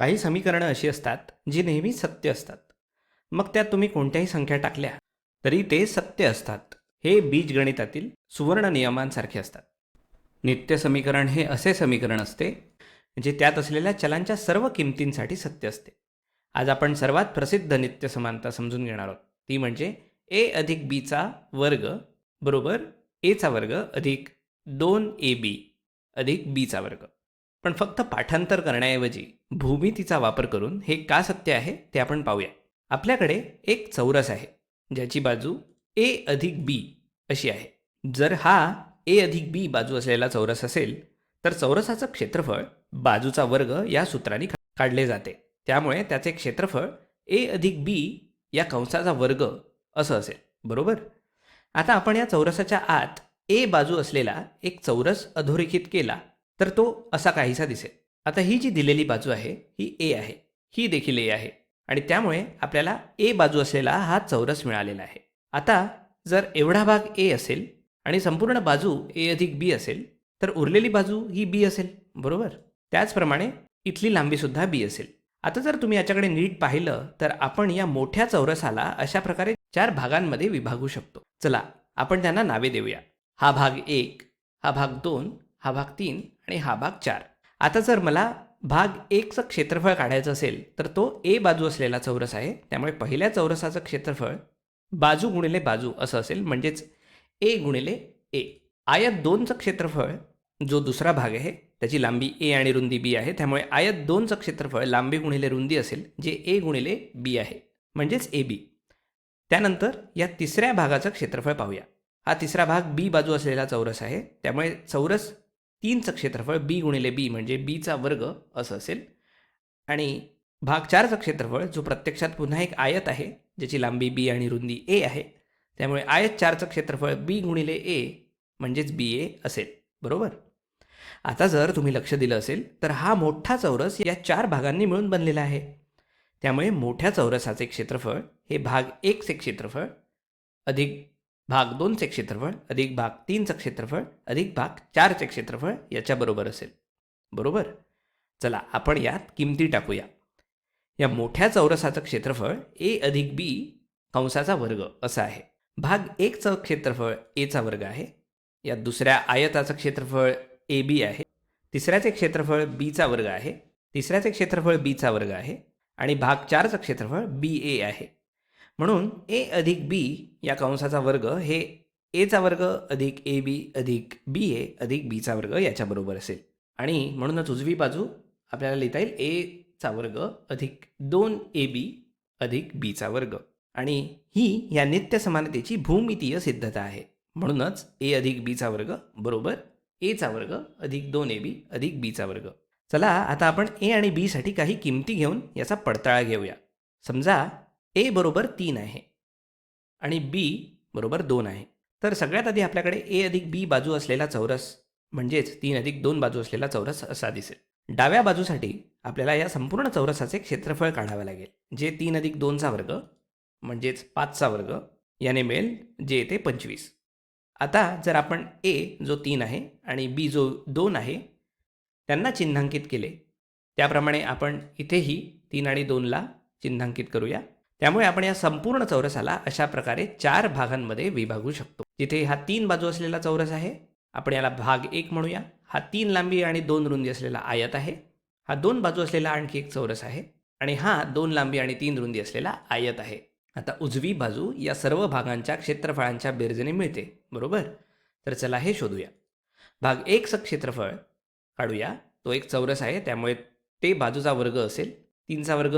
काही समीकरणं अशी असतात जी नेहमी सत्य असतात. मग त्यात तुम्ही कोणत्याही संख्या टाकल्या तरी ते सत्य असतात. हे बीजगणितातील सुवर्ण नियमांसारखे असतात. नित्य समीकरण हे असे समीकरण असते जे त्यात असलेल्या चलांच्या सर्व किमतींसाठी सत्य असते. आज आपण सर्वात प्रसिद्ध नित्य समानता समजून घेणार आहोत. ती म्हणजे ए अधिक बीचा वर्ग बरोबर एचा वर्ग अधिक 2ab अधिक बीचा वर्ग. पण फक्त पाठांतर करण्याऐवजी भूमितीचा वापर करून हे का सत्य आहे ते आपण पाहूया. आपल्याकडे एक चौरस आहे ज्याची बाजू ए अधिक बी अशी आहे. जर हा ए अधिक बी बाजू असलेला चौरस असेल तर चौरसाचं क्षेत्रफळ बाजूचा वर्ग या सूत्राने काढले जाते. त्यामुळे त्याचे क्षेत्रफळ ए अधिक बी या कंसाचा वर्ग असं असेल. बरोबर. आता आपण या चौरसाच्या आत ए बाजू असलेला एक चौरस अधोरेखित केला तर तो असा काहीसा दिसेल. आता ही जी दिलेली बाजू आहे ही ए आहे, ही देखील ए आहे आणि त्यामुळे आपल्याला ए बाजू असलेला हा चौरस मिळालेला आहे. आता जर एवढा भाग ए असेल आणि संपूर्ण बाजू ए अधिक बी असेल तर उरलेली बाजू ही बी असेल. बरोबर. त्याचप्रमाणे इथली लांबीसुद्धा बी असेल. आता जर तुम्ही याच्याकडे नीट पाहिलं तर आपण या मोठ्या चौरसाला अशा प्रकारे 4 भागांमध्ये विभागू शकतो. चला आपण त्यांना नावे देऊया. हा भाग 1, हा भाग 2, हा भाग 3 आणि हा भाग 4. आता जर मला भाग 1चं क्षेत्रफळ काढायचं असेल तर तो ए बाजू असलेला चौरस आहे. त्यामुळे पहिल्या चौरसाचं क्षेत्रफळ बाजू गुणिले बाजू असं असेल, म्हणजेच ए गुणिले ए. आयत 2चं क्षेत्रफळ जो दुसरा भाग आहे त्याची लांबी ए आणि रुंदी बी आहे. त्यामुळे आयत 2चं क्षेत्रफळ लांबी गुणिले रुंदी असेल जे ए गुणिले बी आहे, म्हणजेच ए बी. त्यानंतर या तिसऱ्या भागाचं क्षेत्रफळ पाहूया. हा तिसरा भाग बी बाजू असलेला चौरस आहे. त्यामुळे चौरस 3चं क्षेत्रफळ बी गुणिले बी म्हणजे बीचा वर्ग असं असेल. आणि भाग 4चं क्षेत्रफळ जो प्रत्यक्षात पुन्हा एक आयत आहे ज्याची लांबी बी आणि रुंदी ए आहे. त्यामुळे आयत 4चं क्षेत्रफळ बी गुणिले ए म्हणजेच बी ए असेल. बरोबर. आता जर तुम्ही लक्ष दिलं असेल तर हा मोठा चौरस या 4 भागांनी मिळून बनलेला आहे. त्यामुळे मोठ्या चौरसाचे क्षेत्रफळ हे भाग 1चे क्षेत्रफळ अधिक भाग 2चे क्षेत्रफळ अधिक भाग 3चं क्षेत्रफळ अधिक भाग 4चे क्षेत्रफळ याच्याबरोबर असेल. बरोबर. चला आपण यात किमती टाकूया. या मोठ्या चौरसाचं क्षेत्रफळ ए अधिक बी कंसाचा वर्ग असं आहे. भाग 1चं क्षेत्रफळ एचा वर्ग आहे. या दुसऱ्या आयताचं क्षेत्रफळ ए बी आहे. तिसऱ्याचे क्षेत्रफळ बीचा वर्ग आहे. तिसऱ्याचे क्षेत्रफळ बीचा वर्ग आहे आणि भाग 4चं क्षेत्रफळ बी ए आहे. म्हणून ए अधिक बी या कंसाचा वर्ग हे एचा वर्ग अधिक ए बी अधिक बी ए अधिक बीचा वर्ग याच्याबरोबर असेल. आणि म्हणूनच उजवी बाजू आपल्याला लिहिता येईल एचा वर्ग अधिक 2ab अधिक बीचा वर्ग. आणि ही या नित्य समानतेची भूमितीय सिद्धता आहे. म्हणूनच ए अधिक बीचा वर्ग बरोबर एचा वर्ग अधिक 2ab अधिक बीचा वर्ग. चला आता आपण ए आणि बी साठी काही किमती घेऊन याचा पडताळा घेऊया. समजा ए बरोबर 3 आहे आणि बी बरोबर 2 आहे. तर सगळ्यात आधी आपल्याकडे ए अधिक बी बाजू असलेला चौरस म्हणजेच 3 अधिक 2 बाजू असलेला चौरस असा दिसेल. डाव्या बाजूसाठी आपल्याला या संपूर्ण चौरसाचे क्षेत्रफळ काढावे लागेल जे 3 अधिक 2चा वर्ग म्हणजेच 5चा वर्ग याने मिळेल जे येते 25. आता जर आपण ए जो 3 आहे आणि बी जो 2 आहे त्यांना चिन्हांकित केले त्याप्रमाणे आपण इथेही 3 आणि 2ला चिन्हांकित करूया. त्यामुळे आपण या संपूर्ण चौरसाला अशा प्रकारे 4 भागांमध्ये विभागू शकतो. जिथे हा 3 बाजू असलेला चौरस आहे आपण याला भाग 1 म्हणूया. हा 3 लांबी आणि 2 रुंदी असलेला आयत आहे. हा 2 बाजू असलेला आणखी एक चौरस आहे आणि हा 2 लांबी आणि 3 रुंदी असलेला आयत आहे. आता उजवी बाजू या सर्व भागांच्या क्षेत्रफळांच्या बेरजेने मिळते. बरोबर. तर चला हे शोधूया. भाग 1चं क्षेत्रफळ काढूया. तो एक चौरस आहे त्यामुळे ते बाजूचा वर्ग असेल. 3चा वर्ग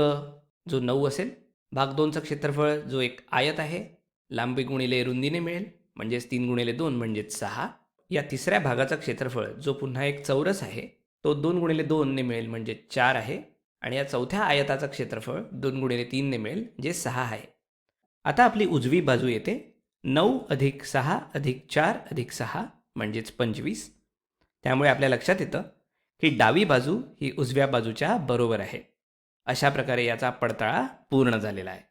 जो 9 असेल. भाग 2चं क्षेत्रफळ जो एक आयत आहे लांबी गुणिले रुंदीने मिळेल म्हणजेच 3 गुणिले 2 म्हणजेच 6. या तिसऱ्या भागाचं क्षेत्रफळ जो पुन्हा एक चौरस आहे तो 2 गुणिले 2 ने मिळेल म्हणजे 4 आहे. आणि या चौथ्या आयताचं क्षेत्रफळ 2 गुणिले 3 ने मिळेल जे 6 आहे. आता आपली उजवी बाजू येते 9 अधिक 6 अधिक 4 अधिक 6 म्हणजेच 25. त्यामुळे आपल्या लक्षात येतं की डावी बाजू ही उजव्या बाजूच्या बरोबर आहे. अशा प्रकारे याचा पडताळा पूर्ण झालेला आहे.